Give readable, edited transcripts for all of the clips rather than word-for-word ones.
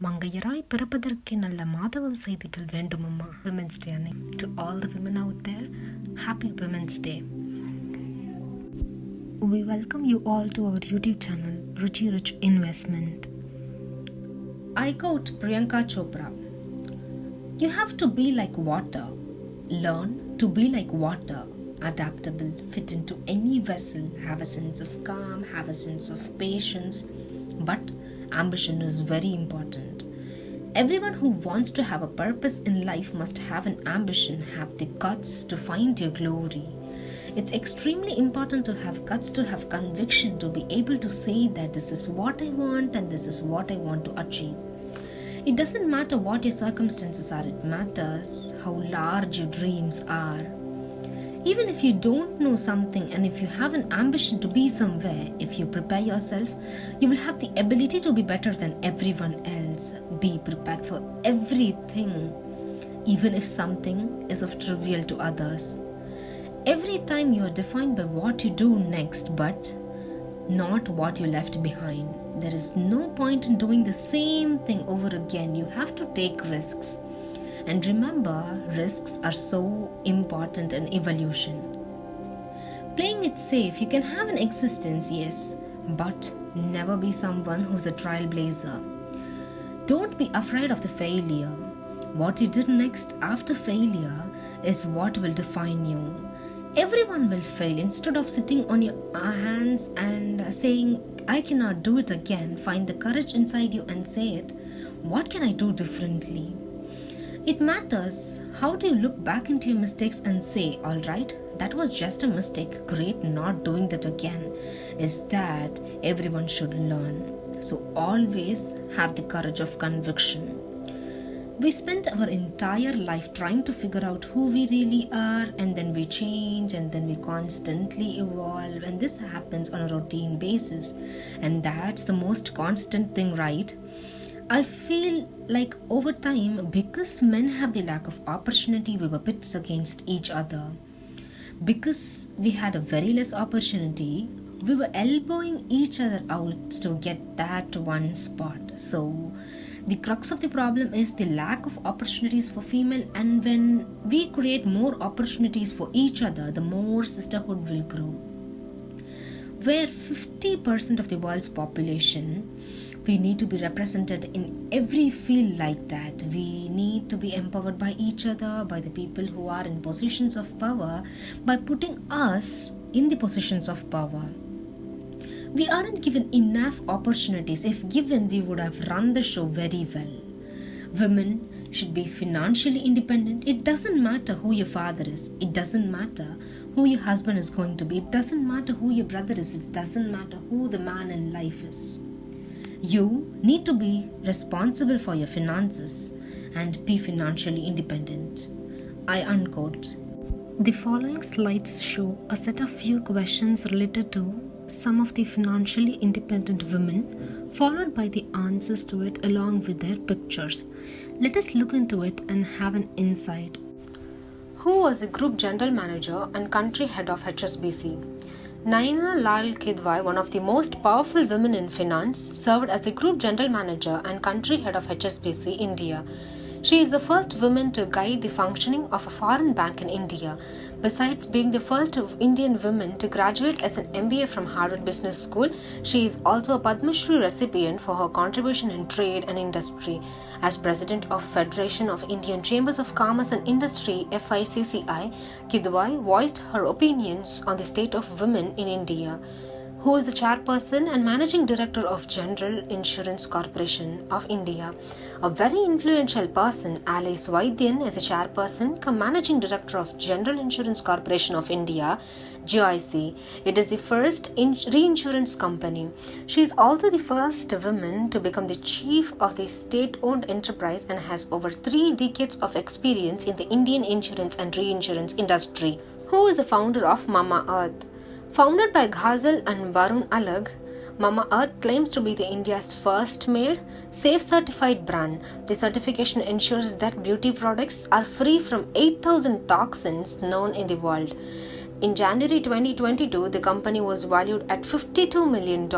மங்கையராய் பிறப்பதற்கே நல்ல மாதவம் செய்திட்டல் வேண்டுமம்மா. Women's Day. To all the women out there, happy Women's Day. We welcome you all to our YouTube channel, Ricchie Investment. I quote Priyanka Chopra, "You have to be like water. Learn to be like water, adaptable, fit into any vessel, have a sense of calm, have a sense of patience, but ambition is very important. Everyone who wants to have a purpose in life must have an ambition, have the guts to find your glory. It's extremely important to have guts, to have conviction, to be able to say that this is what I want and this is what I want to achieve. It doesn't matter what your circumstances are, it matters how large your dreams are. Even if you don't know something and if you have an ambition to be somewhere, if you prepare yourself, you will have the ability to be better than everyone else. Be prepared for everything, even if something is of trivial to others. Every time you are defined by what you do next, but not what you left behind. There is no point in doing the same thing over again. You have to take risks. And remember, risks are so important in evolution. Playing it safe, you can have an existence, yes, but never be someone who's a trailblazer. Don't be afraid of the failure. What you did next after failure is what will define you. Everyone will fail. Instead of sitting on your hands and saying, I cannot do it again, find the courage inside you and say it. What can I do differently? It matters how do you look back into your mistakes and say, all right, that was just a mistake, great, not doing that again. Is that everyone should learn. So always have the courage of conviction. We spend our entire life trying to figure out who we really are, and then we change, and then we constantly evolve, and this happens on a routine basis, and that's the most constant thing, right? I feel like over time, because men have the lack of opportunity, we were pit against each other. Because we had a very less opportunity, we were elbowing each other out to get that one spot. So the crux of the problem is the lack of opportunities for female, and when we create more opportunities for each other, the more sisterhood will grow. Where 50% of the world's population, we need to be represented in every field like that. We need to be empowered by each other, by the people who are in positions of power, by putting us in the positions of power. We aren't given enough opportunities. If given, we would have run the show very well. Women should be financially independent. It doesn't matter who your father is. It doesn't matter who your husband is going to be. It doesn't matter who your brother is. It doesn't matter who the man in life is. You need to be responsible for your finances and be financially independent. I unquote. The following slides show a set of few questions related to some of the financially independent women, followed by the answers to it along with their pictures. Let us look into it and have an insight. Who was the Group General Manager and Country Head of HSBC? Naina Lal Kidwai, one of the most powerful women in finance, served as the Group General Manager and Country Head of HSBC India. She is the first woman to guide the functioning of a foreign bank in India. Besides being the first Indian woman to graduate as an MBA from Harvard Business School, she is also a Padma Shri recipient for her contribution in trade and industry. As President of Federation of Indian Chambers of Commerce and Industry (FICCI), Kidwai voiced her opinions on the state of women in India. Who is the chairperson and managing director of General Insurance Corporation of India. A very influential person, Alice Vaidyan, is the chairperson cum managing director of General Insurance Corporation of India, GIC. It is the first reinsurance company. She is also the first woman to become the chief of the state-owned enterprise and has over 3 decades of experience in the Indian insurance and reinsurance industry. Who is the founder of Mama Earth? Founded by Ghazal and Varun Alag, Mama Earth claims to be the India's first made, safe certified brand. The certification ensures that beauty products are free from 8,000 toxins known in the world. In January 2022, the company was valued at $52 million.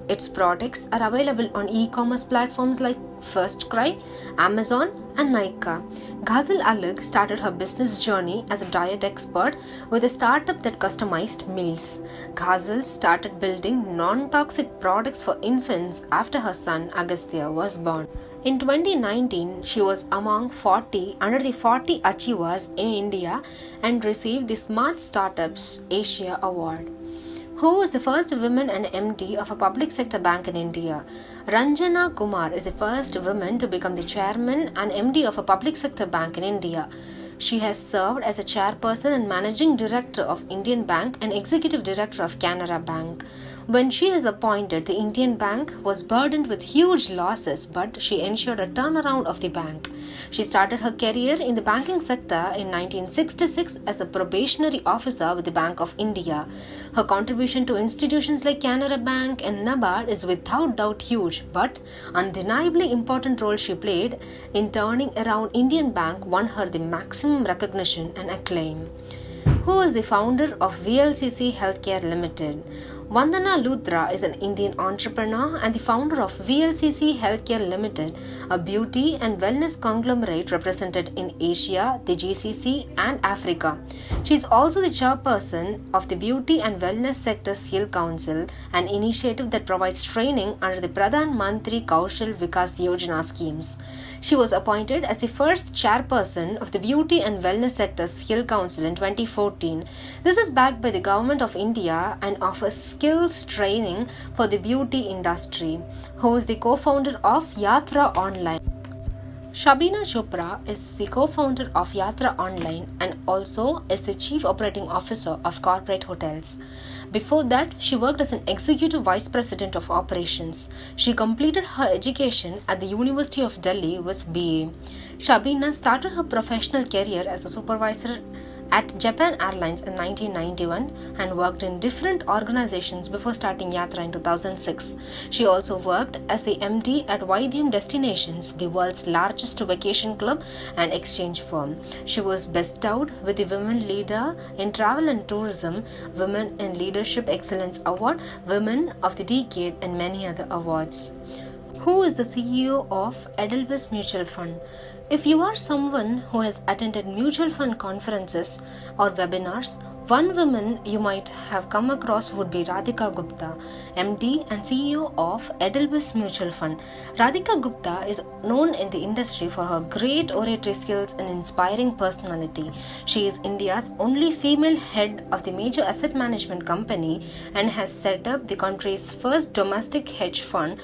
Its products are available on e-commerce platforms like First Cry, Amazon, and Nykaa. Ghazal Alig started her business journey as a diet expert with a startup that customized meals. Ghazal started building non-toxic products for infants after her son Agastya was born. In 2019, she was among 40 under the 40 achievers in India and received the Smart Startups Asia Award. Who is the first woman and MD of a public sector bank in India? Ranjana Kumar is the first woman to become the chairman and MD of a public sector bank in India. She has served as a chairperson and managing director of Indian Bank and executive director of Canara Bank. When she was appointed, the Indian Bank was burdened with huge losses, but she ensured a turnaround of the bank. She started her career in the banking sector in 1966 as a probationary officer with the Bank of India. Her contribution to institutions like Canara Bank and NABARD is without doubt huge, but undeniably important role she played in turning around Indian Bank won her the maximum recognition and acclaim. Who is the founder of VLCC Healthcare Limited? Vandana Luthra is an Indian entrepreneur and the founder of VLCC Healthcare Limited, a beauty and wellness conglomerate represented in Asia, the GCC, and Africa. She is also the chairperson of the Beauty and Wellness Sector Skill Council, an initiative that provides training under the Pradhan Mantri Kaushal Vikas Yojana schemes. She was appointed as the first chairperson of the Beauty and Wellness Sector Skill Council in 2014. This is backed by the Government of India and offers skills training for the beauty industry. Who is the co-founder of Yatra Online? Shabina Chopra is the co-founder of Yatra Online and also is the chief operating officer of corporate hotels. Before that, she worked as an executive vice president of operations. She completed her education at the University of Delhi with BA. Shabina started her professional career as a supervisor at Japan Airlines in 1991 and worked in different organizations before starting Yatra in 2006. She also worked as the MD at Vaidhyam Destinations, the world's largest vacation club and exchange firm. She was bestowed with the Women Leader in Travel and Tourism, Women in Leadership Excellence Award, Women of the Decade, and many other awards. Who is the CEO of Edelweiss Mutual Fund? If you are someone who has attended mutual fund conferences or webinars, one woman you might have come across would be Radhika Gupta, MD and CEO of Edelweiss Mutual Fund. Radhika Gupta is known in the industry for her great oratory skills and inspiring personality. She is India's only female head of the major asset management company and has set up the country's first domestic hedge fund.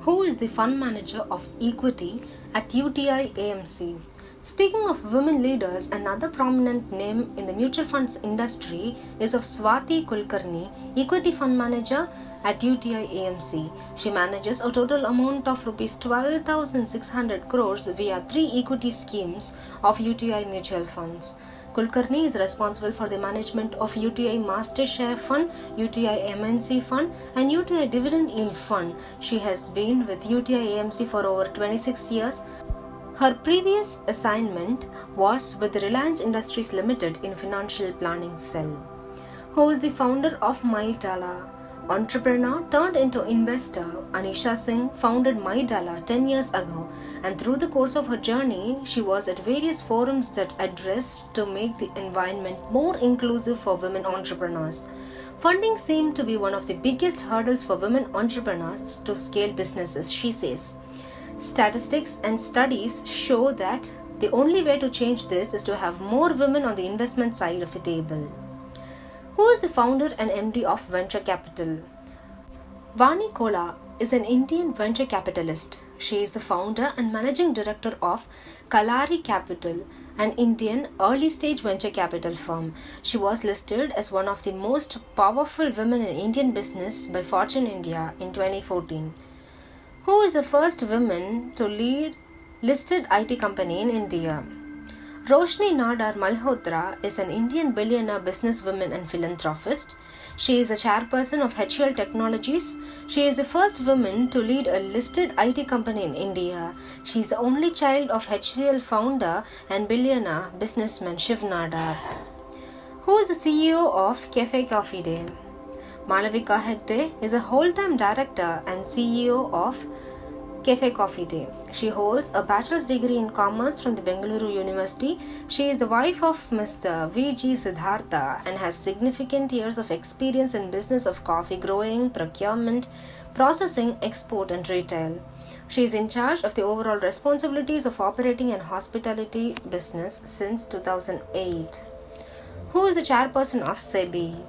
Who is the fund manager of equity at UTI AMC? Speaking of women leaders, another prominent name in the mutual funds industry is of Swati Kulkarni, equity fund manager at UTI AMC. She manages a total amount of Rs 12,600 crores via 3 equity schemes of UTI mutual funds. Kulkarni is responsible for the management of UTI Master Share Fund, UTI MNC Fund, and UTI Dividend Yield Fund. She has been with UTI AMC for over 26 years. Her previous assignment was with Reliance Industries Limited in Financial Planning Cell. Who is the founder of MyDala? Entrepreneur turned into investor, Anisha Singh founded MyDala 10 years ago, and through the course of her journey, she was at various forums that addressed to make the environment more inclusive for women entrepreneurs. Funding seemed to be one of the biggest hurdles for women entrepreneurs to scale businesses, she says. Statistics and studies show that the only way to change this is to have more women on the investment side of the table. Who is the founder and MD of Venture Capital? Vani Kola is an Indian venture capitalist. She is the founder and managing director of Kalari Capital, an Indian early-stage venture capital firm. She was listed as one of the most powerful women in Indian business by Fortune India in 2014. Who is the first woman to lead listed IT company in India? Roshni Nadar Malhotra is an Indian billionaire businesswoman and philanthropist. She is a chairperson of HCL Technologies. She is the first woman to lead a listed IT company in India. She is the only child of HCL founder and billionaire businessman Shiv Nadar. Who is the CEO of Cafe Coffee Day? Malavika Hegde is a whole-time director and CEO of Cafe Coffee Day. She holds a bachelor's degree in commerce from the Bengaluru University. She is the wife of Mr. V.G. Siddhartha and has significant years of experience in business of coffee growing, procurement, processing, export and retail. She is in charge of the overall responsibilities of operating an hospitality business since 2008. Who is the chairperson of SEBI?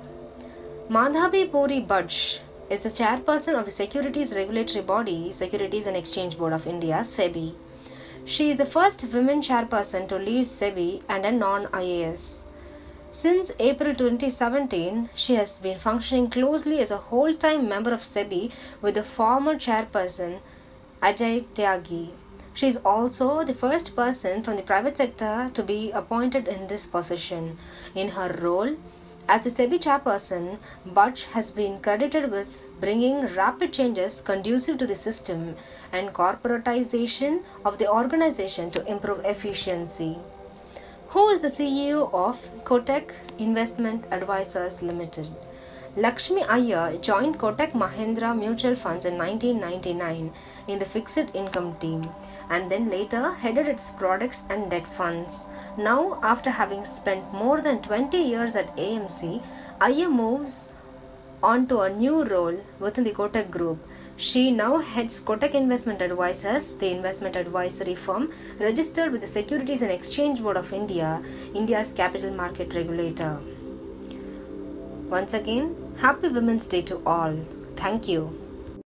Madhabi Puri Budge is the chairperson of the Securities Regulatory Body, Securities and Exchange Board of India, SEBI. She is the first women chairperson to lead SEBI and a non-IAS. Since April 2017, she has been functioning closely as a whole-time member of SEBI with the former chairperson, Ajay Tyagi. She is also the first person from the private sector to be appointed in this position. In her role as the SEBI chairperson, Budge has been credited with bringing rapid changes conducive to the system and corporatization of the organization to improve efficiency. Who is the CEO of Kotak Investment Advisors Limited? Lakshmi Iyer joined Kotak Mahindra Mutual Funds in 1999 in the fixed income team and then later headed its products and debt funds. Now, after having spent more than 20 years at AMC, Iyer moves on to a new role within the Kotak Group. She now heads Kotak Investment Advisors, the investment advisory firm registered with the Securities and Exchange Board of India, India's capital market regulator. Once again, Happy Women's Day to all. Thank you.